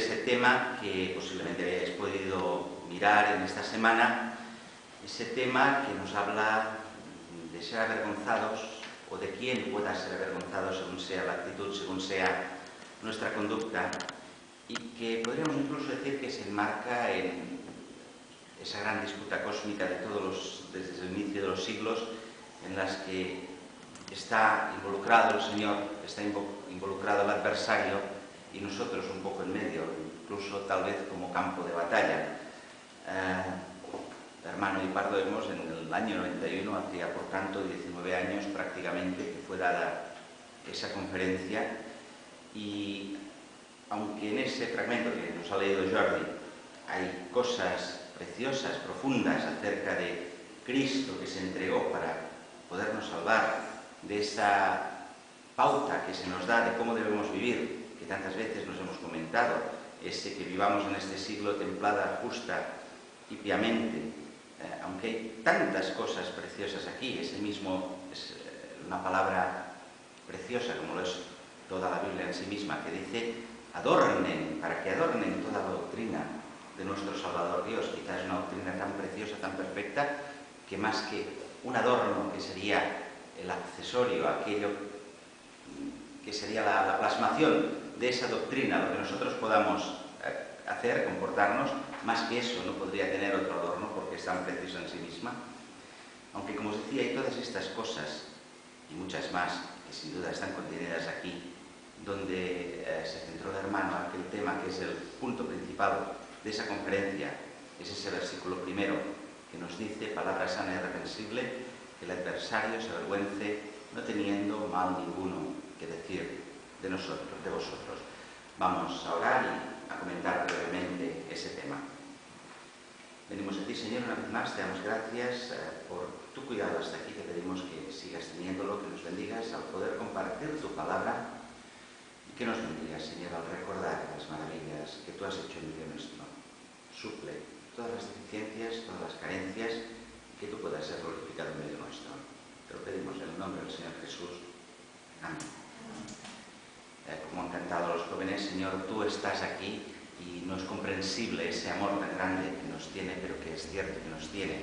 ese tema que posiblemente hayáis podido mirar en esta semana, ese tema que nos habla de ser avergonzados o de quién pueda ser avergonzado según sea la actitud, según sea nuestra conducta, y que podríamos incluso decir que se enmarca en esa gran disputa cósmica desde el inicio de los siglos, en las que está involucrado el Señor, está involucrado el adversario y nosotros un poco en medio, incluso tal vez como campo de batalla. Hermano Di Pardo vemos en el año 91, hacía por tanto 19 años prácticamente que fue dada esa conferencia, y aunque en ese fragmento que nos ha leído Jordi hay cosas preciosas, profundas acerca de Cristo que se entregó para podernos salvar de esa pauta que se nos da de cómo debemos vivir, que tantas veces nos hemos comentado, ese que vivamos en este siglo templada, justa y piamente, aunque hay tantas cosas preciosas aquí, ese mismo es una palabra preciosa como lo es toda la Biblia en sí misma, que dice adornen, para que adornen toda la doctrina de nuestro Salvador Dios. Quizás es una doctrina tan preciosa, tan perfecta, que más que un adorno que sería el accesorio, aquello que sería la plasmación de esa doctrina, lo que nosotros podamos hacer, comportarnos, más que eso no podría tener otro adorno porque es tan preciosa en sí misma. Aunque, como os decía, hay todas estas cosas y muchas más que sin duda están contenidas aquí, donde se centró el hermano aquel tema que es el punto principal de esa conferencia, es ese versículo primero que nos dice: palabra sana y irreprensible, que el adversario se avergüence, no teniendo mal ninguno que decir de nosotros, de vosotros. Vamos a orar y a comentar brevemente ese tema. Venimos a ti, Señor, una vez más, te damos gracias por tu cuidado hasta aquí, te pedimos que sigas teniéndolo, que nos bendigas al poder compartir tu palabra y que nos bendigas, Señor, al recordar las maravillas que tú has hecho en medio nuestro. Suple todas las deficiencias, todas las carencias, y que tú puedas ser glorificado en medio nuestro. Te lo pedimos en el nombre del Señor Jesús. Amén. Como han cantado los jóvenes, Señor, tú estás aquí y no es comprensible ese amor tan grande que nos tiene, pero que es cierto que nos tiene.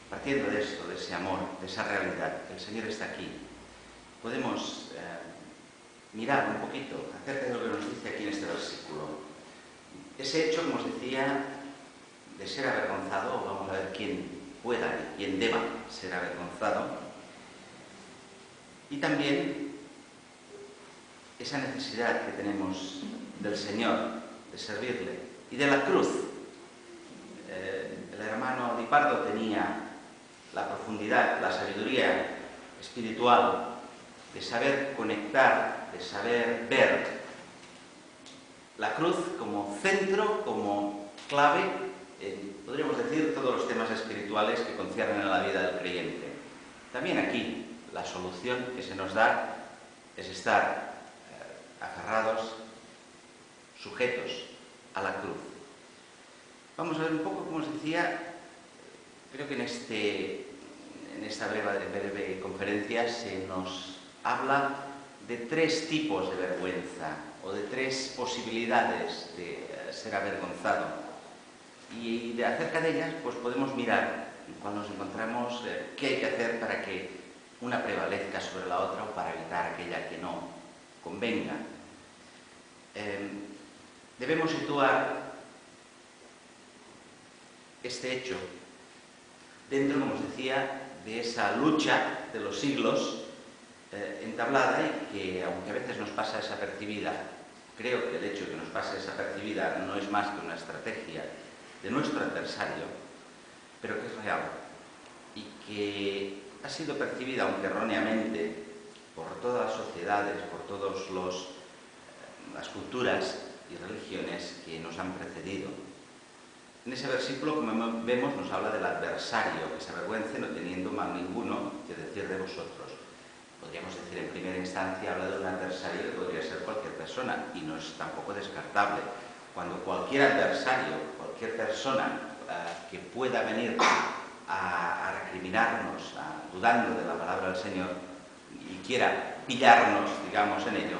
Partiendo de esto, de ese amor, de esa realidad, que el Señor está aquí, podemos mirar un poquito acerca de lo que nos dice aquí en este versículo. Ese hecho, como os decía, de ser avergonzado, vamos a ver quién pueda y quién deba ser avergonzado, y también esa necesidad que tenemos del Señor, de servirle, y de la cruz. El hermano Di Pardo tenía la profundidad, la sabiduría espiritual de saber conectar, de saber ver la cruz como centro, como clave, podríamos decir, todos los temas espirituales que conciernen a la vida del creyente. También aquí la solución que se nos da es estar aferrados, sujetos a la cruz. Vamos a ver un poco, como os decía, creo que en esta breve conferencia se nos habla de tres tipos de vergüenza o de tres posibilidades de ser avergonzado. Y acerca de ellas pues podemos mirar cuando nos encontramos qué hay que hacer para que una prevalezca sobre la otra o para evitar aquella que no convenga. Debemos situar este hecho dentro, como os decía, de esa lucha de los siglos entablada y que, aunque a veces nos pasa desapercibida, creo que el hecho de que nos pase desapercibida no es más que una estrategia de nuestro adversario, pero que es real y que ha sido percibida, aunque erróneamente, por todas las sociedades, por todas las culturas y religiones que nos han precedido. En ese versículo, como vemos, nos habla del adversario que se avergüence, no teniendo mal ninguno que decir de vosotros. Podríamos decir, en primera instancia, habla de un adversario que podría ser cualquier persona, y no es tampoco descartable. Cuando cualquier adversario, cualquier persona que pueda venir a recriminarnos, dudando de la palabra del Señor, y quiera pillarnos, digamos, en ello,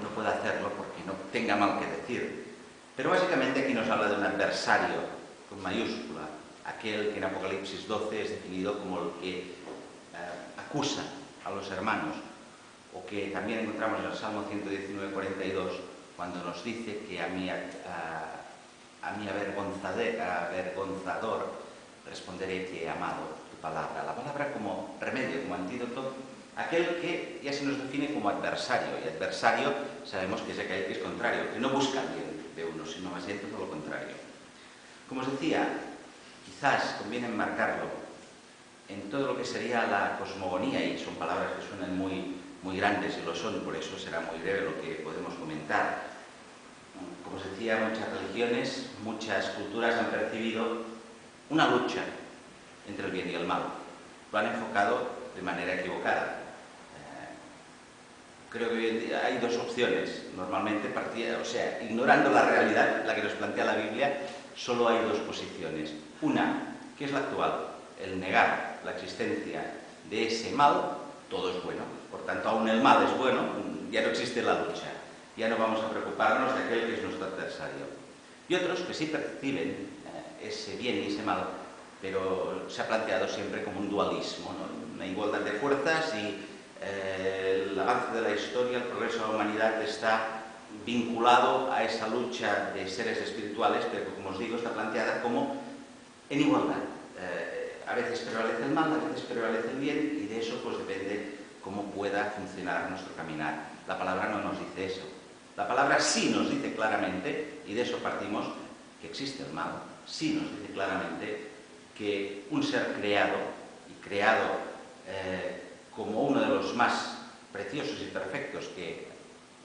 no puede hacerlo porque no tenga mal que decir. Pero básicamente aquí nos habla de un adversario con mayúscula, aquel que en Apocalipsis 12 es definido como el que acusa a los hermanos, o que también encontramos en el Salmo 119, 42, cuando nos dice que a mi avergonzador responderé que he amado tu palabra. La palabra como remedio, como antídoto, aquel que ya se nos define como adversario, y adversario sabemos que es aquel que es contrario, que no busca el bien de uno, sino más bien todo lo contrario. Como os decía, quizás conviene enmarcarlo en todo lo que sería la cosmogonía, y son palabras que suenan muy grandes y lo son, por eso será muy breve lo que podemos comentar. Como os decía, muchas religiones, muchas culturas han percibido una lucha entre el bien y el mal. Lo han enfocado de manera equivocada. Creo que hoy en día hay dos opciones. Normalmente, ignorando la realidad, la que nos plantea la Biblia, solo hay dos posiciones. Una, que es la actual, el negar la existencia de ese mal. Todo es bueno, por tanto, aún el mal es bueno, ya no existe la lucha. Ya no vamos a preocuparnos de aquel que es nuestro adversario. Y otros que sí perciben ese bien y ese mal, pero se ha planteado siempre como un dualismo, ¿no? Una igualdad de fuerzas, y el avance de la historia, el progreso de la humanidad está vinculado a esa lucha de seres espirituales, pero como os digo, está planteada como en igualdad. A veces prevalece el mal, a veces prevalece el bien, y de eso pues depende cómo pueda funcionar nuestro caminar. La palabra no nos dice eso. La palabra sí nos dice claramente, y de eso partimos, que existe el mal. Sí nos dice claramente que un ser creado, y creado como uno de los más preciosos y perfectos que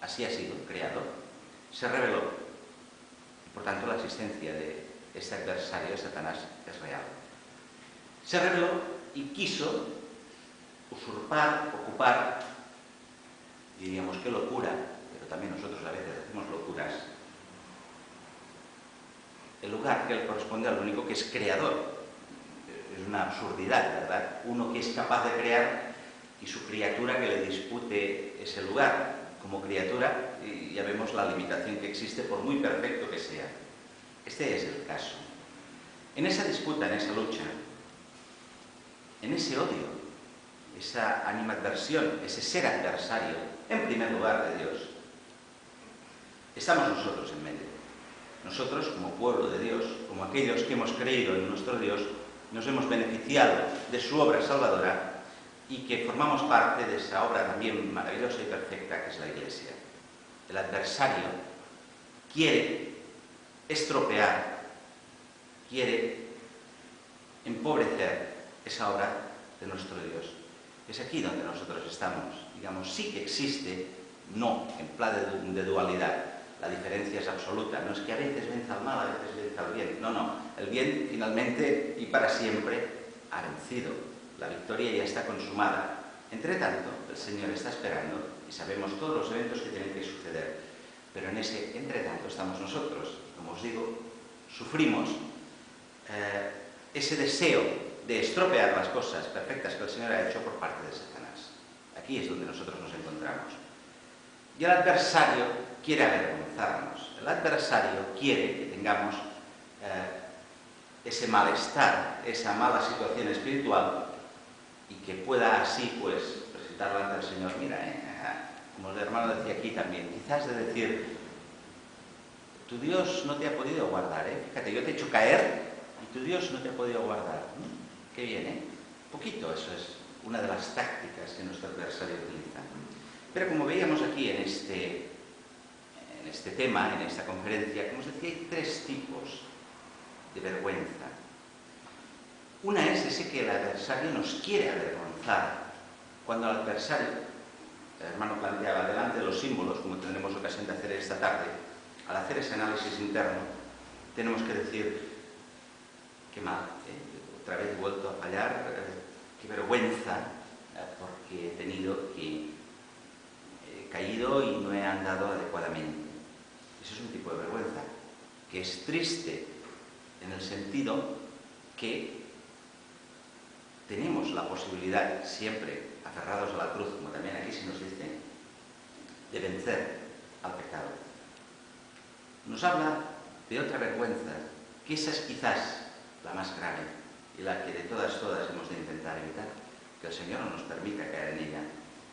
así ha sido creado, se rebeló. Por tanto, la existencia de este adversario de Satanás es real. Se rebeló y quiso usurpar, ocupar, diríamos que locura, pero también nosotros a veces hacemos locuras, el lugar que le corresponde al único que es creador. Es una absurdidad, ¿verdad? Uno que es capaz de crear y su criatura que le dispute ese lugar. Como criatura, y ya vemos la limitación que existe por muy perfecto que sea. Este es el caso. En esa disputa, en esa lucha, en ese odio, esa animadversión, ese ser adversario, en primer lugar de Dios, estamos nosotros en medio. Nosotros, como pueblo de Dios, como aquellos que hemos creído en nuestro Dios, nos hemos beneficiado de su obra salvadora y que formamos parte de esa obra también maravillosa y perfecta que es la Iglesia. El adversario quiere estropear, quiere empobrecer esa obra de nuestro Dios. Es aquí donde nosotros estamos. Digamos, sí que existe, no en plan de dualidad. La diferencia es absoluta. No es que a veces venza el mal, a veces venza el bien. No. El bien finalmente y para siempre ha vencido. La victoria ya está consumada. Entre tanto, el Señor está esperando y sabemos todos los eventos que tienen que suceder. Pero en ese entre tanto estamos nosotros. Como os digo, sufrimos ese deseo de estropear las cosas perfectas que el Señor ha hecho por parte de Satanás. Aquí es donde nosotros nos encontramos. Y el adversario quiere avergonzarnos. El adversario quiere que tengamos ese malestar, esa mala situación espiritual, y que pueda así pues presentarlo ante el Señor. Mira, como el hermano decía aquí también, quizás de decir, tu Dios no te ha podido guardar, fíjate, yo te he hecho caer y tu Dios no te ha podido guardar. Qué bien, poquito, eso es una de las tácticas que nuestro adversario utiliza. Pero como veíamos aquí en este tema, en esta conferencia, como os decía, hay tres tipos de vergüenza. Una es ese que el adversario nos quiere avergonzar. Cuando el adversario, el hermano planteaba delante de los símbolos, como tendremos ocasión de hacer esta tarde, al hacer ese análisis interno, tenemos que decir, qué mal, otra vez he vuelto a fallar, qué vergüenza, porque he tenido que he caído y no he andado adecuadamente. Eso es un tipo de vergüenza, que es triste en el sentido que tenemos la posibilidad, siempre aferrados a la cruz, como también aquí se nos dice, de vencer al pecado. Nos habla de otra vergüenza, que esa es quizás la más grave y la que de todas hemos de intentar evitar, que el Señor no nos permita caer en ella.